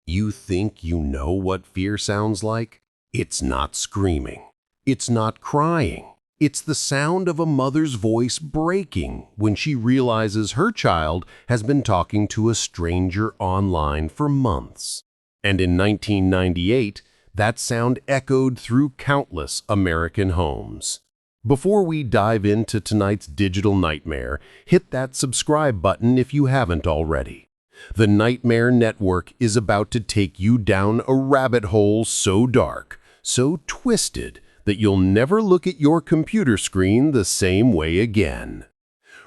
You think you know what fear sounds like? It's not screaming. It's not crying. It's the sound of a mother's voice breaking when she realizes her child has been talking to a stranger online for months. And in 1998, that sound echoed through countless American homes. Before we dive into tonight's digital nightmare, hit that subscribe button if you haven't already. The Nightmare Network is about to take you down a rabbit hole so dark, so twisted, that you'll never look at your computer screen the same way again.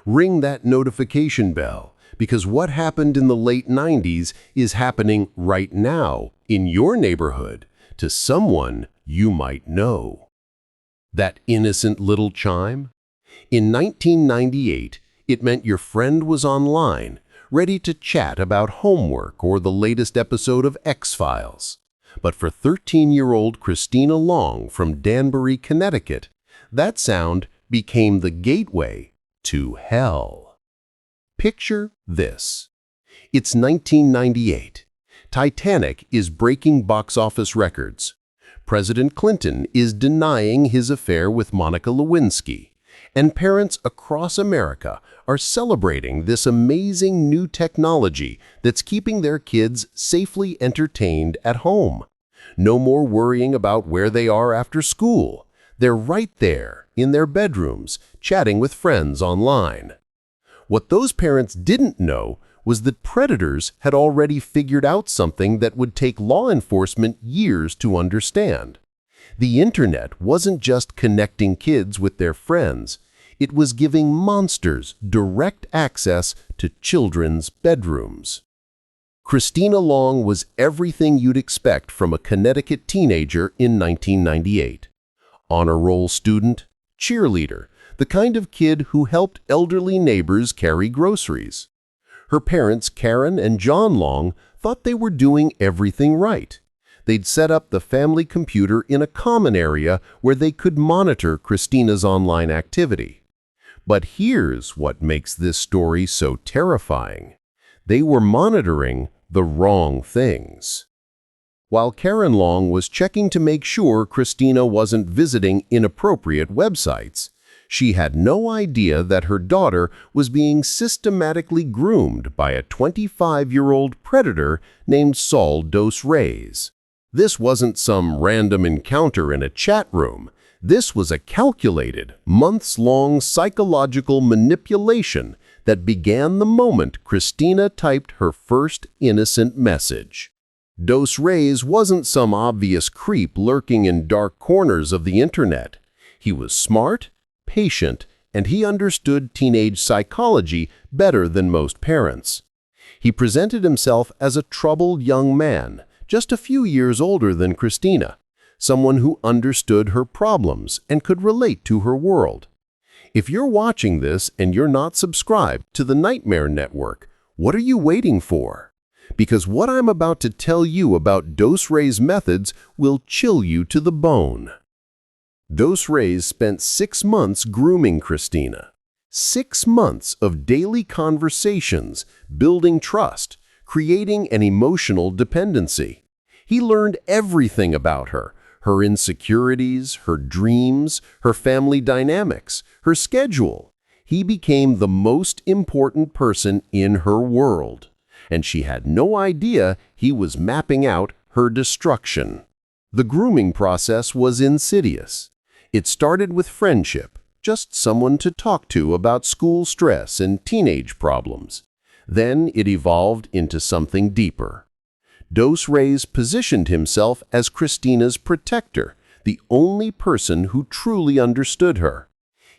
Ring that notification bell, because what happened in the late 90s is happening right now in your neighborhood to someone you might know. That innocent little chime? In 1998, it meant your friend was online, ready to chat about homework or the latest episode of X-Files. But for 13-year-old Christina Long from Danbury, Connecticut, that sound became the gateway to hell. Picture this. It's 1998. Titanic is breaking box office records. President Clinton is denying his affair with Monica Lewinsky, and parents across America are celebrating this amazing new technology that's keeping their kids safely entertained at home. No more worrying about where they are after school. They're right there in their bedrooms, chatting with friends online. What those parents didn't know was that predators had already figured out something that would take law enforcement years to understand. The internet wasn't just connecting kids with their friends. It was giving monsters direct access to children's bedrooms. Christina Long was everything you'd expect from a Connecticut teenager in 1998. Honor roll student, cheerleader, the kind of kid who helped elderly neighbors carry groceries. Her parents, Karen and John Long, thought they were doing everything right. They'd set up the family computer in a common area where they could monitor Christina's online activity. But here's what makes this story so terrifying. They were monitoring the wrong things. While Karen Long was checking to make sure Christina wasn't visiting inappropriate websites, she had no idea that her daughter was being systematically groomed by a 25-year-old predator named Saul Dos Reis. This wasn't some random encounter in a chat room. This was a calculated, months-long psychological manipulation that began the moment Christina typed her first innocent message. Dos Reis wasn't some obvious creep lurking in dark corners of the internet. He was smart, patient, and he understood teenage psychology better than most parents. He presented himself as a troubled young man, just a few years older than Christina, someone who understood her problems and could relate to her world. If you're watching this and you're not subscribed to the Nightmare Network, what are you waiting for? Because what I'm about to tell you about Dos Reis' methods will chill you to the bone. Dos Reis spent 6 months grooming Christina. 6 months of daily conversations, building trust, creating an emotional dependency. He learned everything about her insecurities, her dreams, her family dynamics, her schedule. He became the most important person in her world, and she had no idea he was mapping out her destruction. The grooming process was insidious. It started with friendship, just someone to talk to about school stress and teenage problems. Then it evolved into something deeper. Dos Reis positioned himself as Christina's protector, the only person who truly understood her.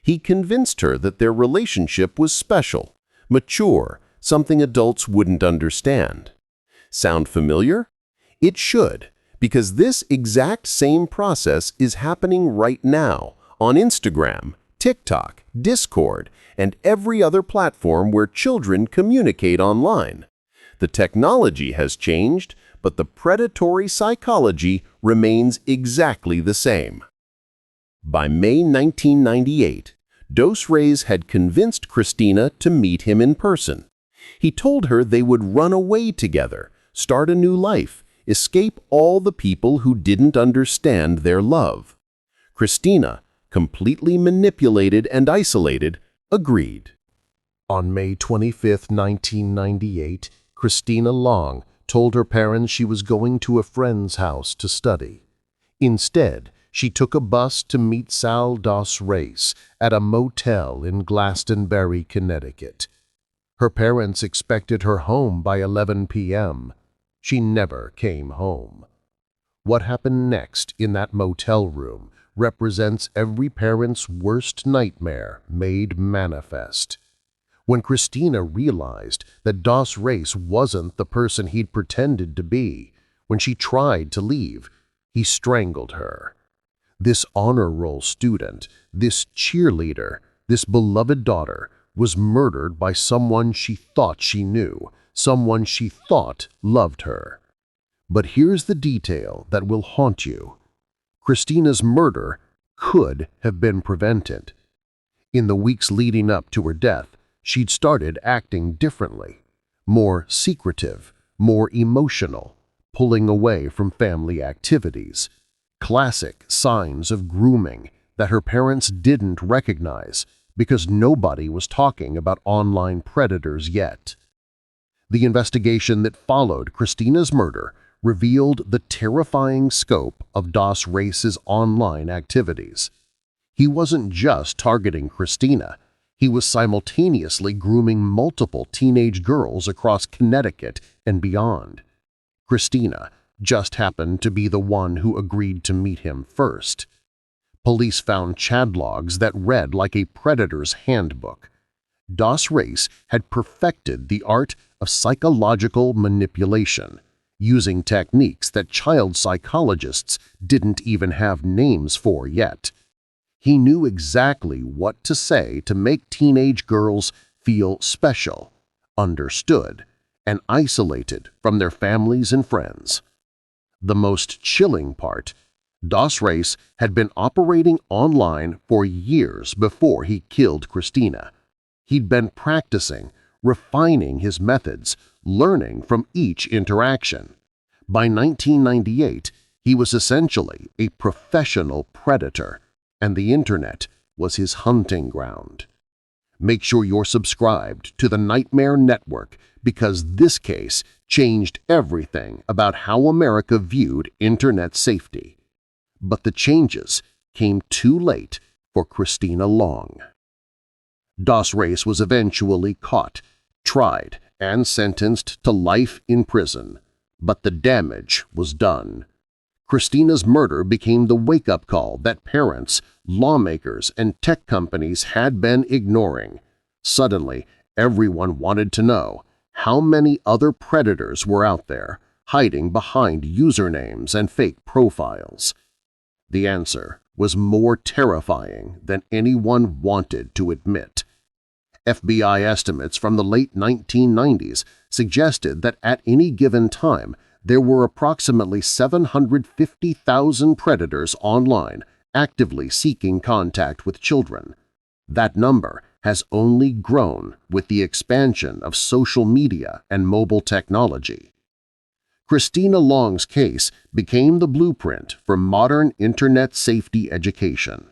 He convinced her that their relationship was special, mature, something adults wouldn't understand. Sound familiar? It should, because this exact same process is happening right now on Instagram, TikTok, Discord, and every other platform where children communicate online. The technology has changed, but the predatory psychology remains exactly the same. By May 1998, Dos Reis had convinced Christina to meet him in person. He told her they would run away together, start a new life, escape all the people who didn't understand their love. Christina, completely manipulated and isolated, agreed. On May 25, 1998, Christina Long told her parents she was going to a friend's house to study. Instead, she took a bus to meet Saul Dos Reis at a motel in Glastonbury, Connecticut. Her parents expected her home by 11 p.m. She never came home. What happened next in that motel room represents every parent's worst nightmare made manifest. When Christina realized that Dos Reis wasn't the person he'd pretended to be, when she tried to leave, he strangled her. This honor roll student, this cheerleader, this beloved daughter, was murdered by someone she thought she knew, someone she thought loved her. But here's the detail that will haunt you. Christina's murder could have been prevented. In the weeks leading up to her death, she'd started acting differently, more secretive, more emotional, pulling away from family activities. Classic signs of grooming that her parents didn't recognize because nobody was talking about online predators yet. The investigation that followed Christina's murder revealed the terrifying scope of Dos Reis's online activities. He wasn't just targeting Christina, he was simultaneously grooming multiple teenage girls across Connecticut and beyond. Christina just happened to be the one who agreed to meet him first. Police found chat logs that read like a predator's handbook. Dos Reis had perfected the art of psychological manipulation, using techniques that child psychologists didn't even have names for yet. He knew exactly what to say to make teenage girls feel special, understood, and isolated from their families and friends. The most chilling part, Dos Reis had been operating online for years before he killed Christina. He'd been practicing, refining his methods, learning from each interaction. By 1998, he was essentially a professional predator, and the internet was his hunting ground. Make sure you're subscribed to the Nightmare Network because this case changed everything about how America viewed internet safety. But the changes came too late for Christina Long. Dos Reis was eventually caught, tried, and sentenced to life in prison, but the damage was done. Christina's murder became the wake-up call that parents, lawmakers, and tech companies had been ignoring. Suddenly, everyone wanted to know how many other predators were out there, hiding behind usernames and fake profiles. The answer was more terrifying than anyone wanted to admit. FBI estimates from the late 1990s suggested that at any given time there were approximately 750,000 predators online actively seeking contact with children. That number has only grown with the expansion of social media and mobile technology. Christina Long's case became the blueprint for modern internet safety education.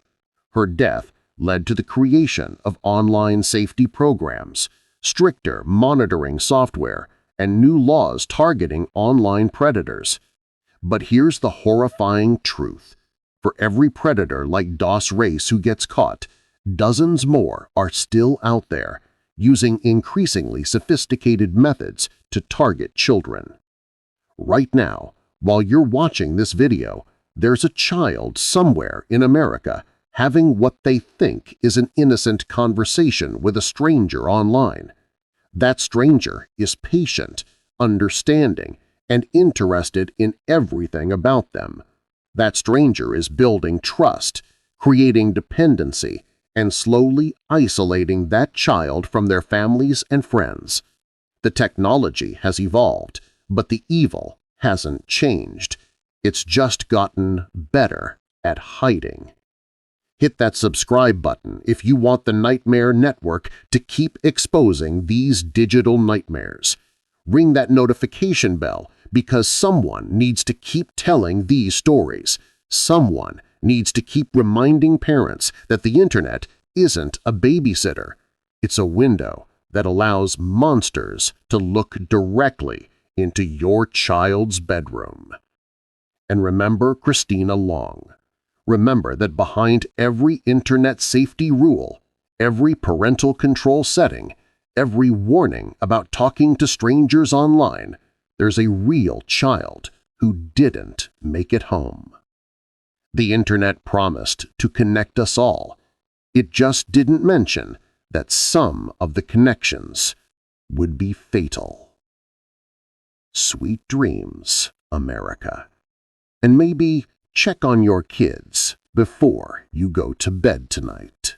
Her death led to the creation of online safety programs, stricter monitoring software, and new laws targeting online predators. But here's the horrifying truth. For every predator like Dos Reis who gets caught, dozens more are still out there, using increasingly sophisticated methods to target children. Right now, while you're watching this video, there's a child somewhere in America having what they think is an innocent conversation with a stranger online. That stranger is patient, understanding, and interested in everything about them. That stranger is building trust, creating dependency, and slowly isolating that child from their families and friends. The technology has evolved, but the evil hasn't changed. It's just gotten better at hiding. Hit that subscribe button if you want the Nightmare Network to keep exposing these digital nightmares. Ring that notification bell because someone needs to keep telling these stories. Someone needs to keep reminding parents that the internet isn't a babysitter. It's a window that allows monsters to look directly into your child's bedroom. And remember Christina Long. Remember that behind every internet safety rule, every parental control setting, every warning about talking to strangers online, there's a real child who didn't make it home. The internet promised to connect us all. It just didn't mention that some of the connections would be fatal. Sweet dreams, America. And maybe check on your kids before you go to bed tonight.